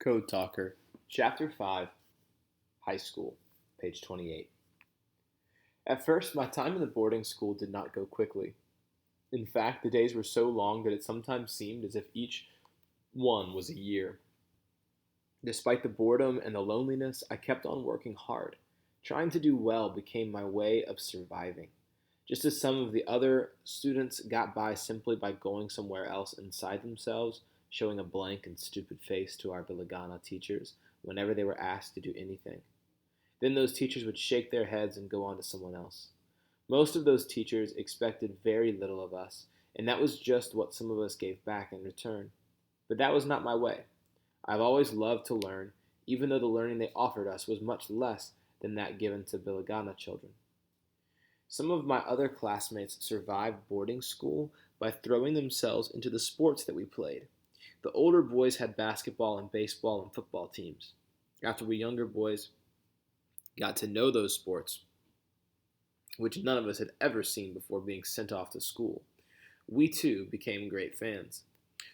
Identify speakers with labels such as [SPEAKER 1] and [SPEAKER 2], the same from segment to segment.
[SPEAKER 1] Code Talker, Chapter 5, High School, page 28. At first, my time in the boarding school did not go quickly. In fact, the days were so long that it sometimes seemed as if each one was a year. Despite the boredom and the loneliness, I kept on working hard. Trying to do well became my way of surviving. Just as some of the other students got by simply by going somewhere else inside themselves, showing a blank and stupid face to our Vilagana teachers whenever they were asked to do anything. Then those teachers would shake their heads and go on to someone else. Most of those teachers expected very little of us, and that was just what some of us gave back in return. But that was not my way. I've always loved to learn, even though the learning they offered us was much less than that given to Vilagana children. Some of my other classmates survived boarding school by throwing themselves into the sports that we played. The older boys had basketball and baseball and football teams. After we younger boys got to know those sports, which none of us had ever seen before being sent off to school, we too became great fans.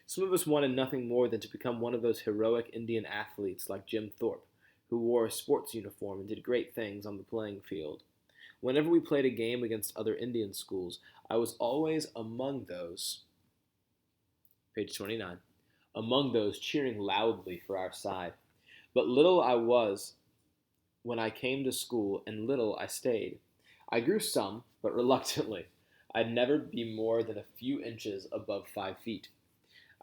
[SPEAKER 1] Some of us wanted nothing more than to become one of those heroic Indian athletes like Jim Thorpe, who wore a sports uniform and did great things on the playing field. Whenever we played a game against other Indian schools, I was always among those, page 29, among those cheering loudly for our side. But little I was when I came to school, and little I stayed. I grew some, but reluctantly. I'd never be more than a few inches above 5 feet.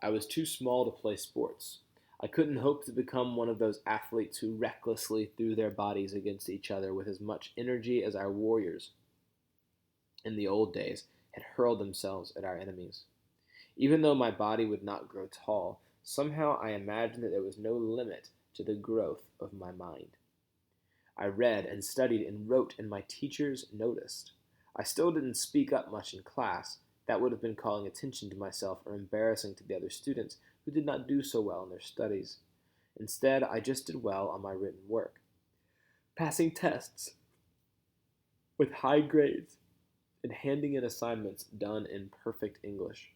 [SPEAKER 1] I was too small to play sports. I couldn't hope to become one of those athletes who recklessly threw their bodies against each other with as much energy as our warriors in the old days had hurled themselves at our enemies. Even though my body would not grow tall, somehow I imagined that there was no limit to the growth of my mind. I read and studied and wrote, and my teachers noticed. I still didn't speak up much in class. That would have been calling attention to myself or embarrassing to the other students who did not do so well in their studies. Instead, I just did well on my written work, passing tests with high grades and handing in assignments done in perfect English.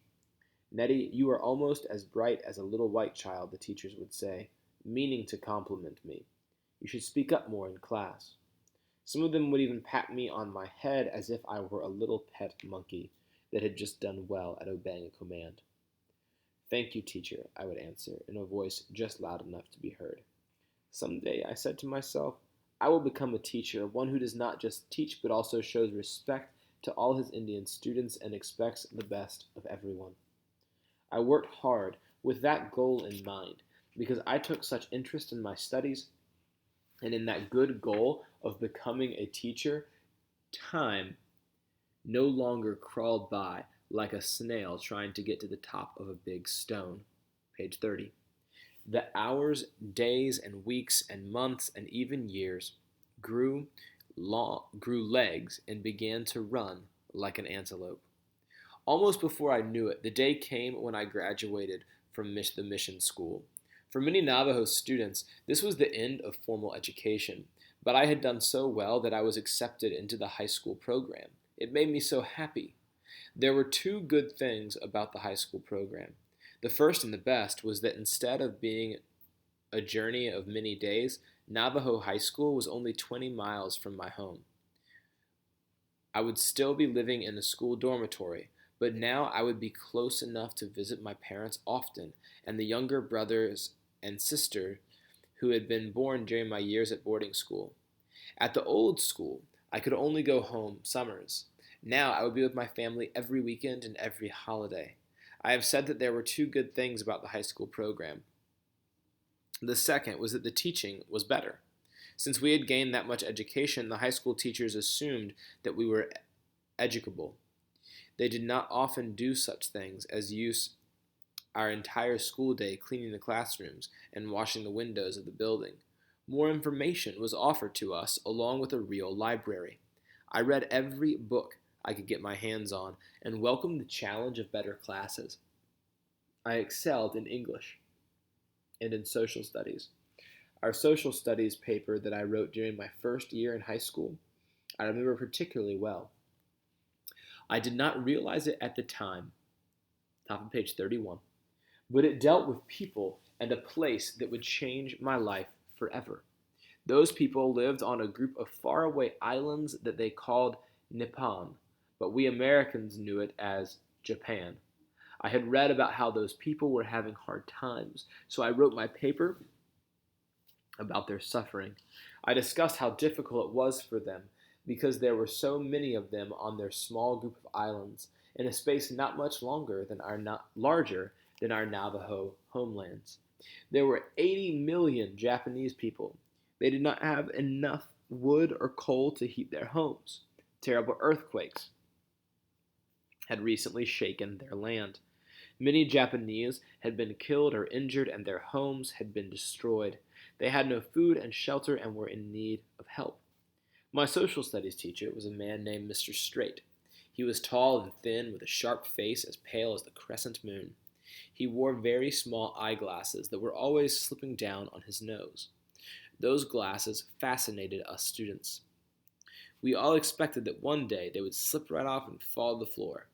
[SPEAKER 1] Nettie, you are almost as bright as a little white child, the teachers would say, meaning to compliment me. You should speak up more in class. Some of them would even pat me on my head as if I were a little pet monkey that had just done well at obeying a command. Thank you, teacher, I would answer, in a voice just loud enough to be heard. Someday, I said to myself, I will become a teacher, one who does not just teach but also shows respect to all his Indian students and expects the best of everyone. I worked hard with that goal in mind because I took such interest in my studies and in that good goal of becoming a teacher. Time no longer crawled by like a snail trying to get to the top of a big stone. Page 30. The hours, days, and weeks, and months, and even years grew legs and began to run like an antelope. Almost before I knew it, the day came when I graduated from the mission school. For many Navajo students, this was the end of formal education, but I had done so well that I was accepted into the high school program. It made me so happy. There were two good things about the high school program. The first and the best was that instead of being a journey of many days, Navajo High School was only 20 miles from my home. I would still be living in the school dormitory, but now I would be close enough to visit my parents often and the younger brothers and sister who had been born during my years at boarding school. At the old school, I could only go home summers. Now I would be with my family every weekend and every holiday. I have said that there were two good things about the high school program. The second was that the teaching was better. Since we had gained that much education, the high school teachers assumed that we were educable. They did not often do such things as use our entire school day cleaning the classrooms and washing the windows of the building. More information was offered to us along with a real library. I read every book I could get my hands on and welcomed the challenge of better classes. I excelled in English and in social studies. Our social studies paper that I wrote during my first year in high school, I remember particularly well. I did not realize it at the time, top of page 31, but it dealt with people and a place that would change my life forever. Those people lived on a group of faraway islands that they called Nippon, but we Americans knew it as Japan. I had read about how those people were having hard times, so I wrote my paper about their suffering. I discussed how difficult it was for them because there were so many of them on their small group of islands in a space not much larger than our Navajo homelands. There were 80 million Japanese people. They did not have enough wood or coal to heat their homes. Terrible earthquakes had recently shaken their land. Many Japanese had been killed or injured, and their homes had been destroyed. They had no food and shelter and were in need of help. My social studies teacher was a man named Mr. Straight. He was tall and thin, with a sharp face as pale as the crescent moon. He wore very small eyeglasses that were always slipping down on his nose. Those glasses fascinated us students. We all expected that one day they would slip right off and fall to the floor.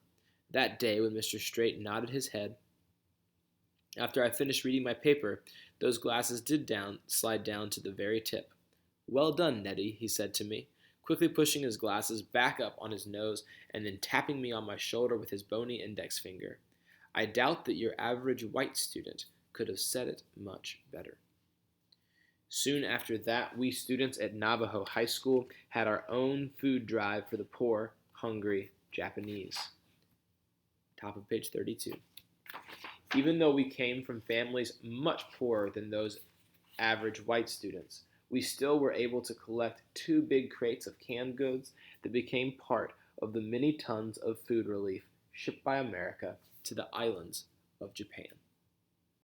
[SPEAKER 1] That day, when Mr. Straight nodded his head, after I finished reading my paper, those glasses did slide down to the very tip. "Well done, Nettie," he said to me, quickly pushing his glasses back up on his nose and then tapping me on my shoulder with his bony index finger. "I doubt that your average white student could have said it much better." Soon after that, we students at Navajo High School had our own food drive for the poor, hungry Japanese. Top of page 32. Even though we came from families much poorer than those average white students, we still were able to collect 2 big crates of canned goods that became part of the many tons of food relief shipped by America to the islands of Japan.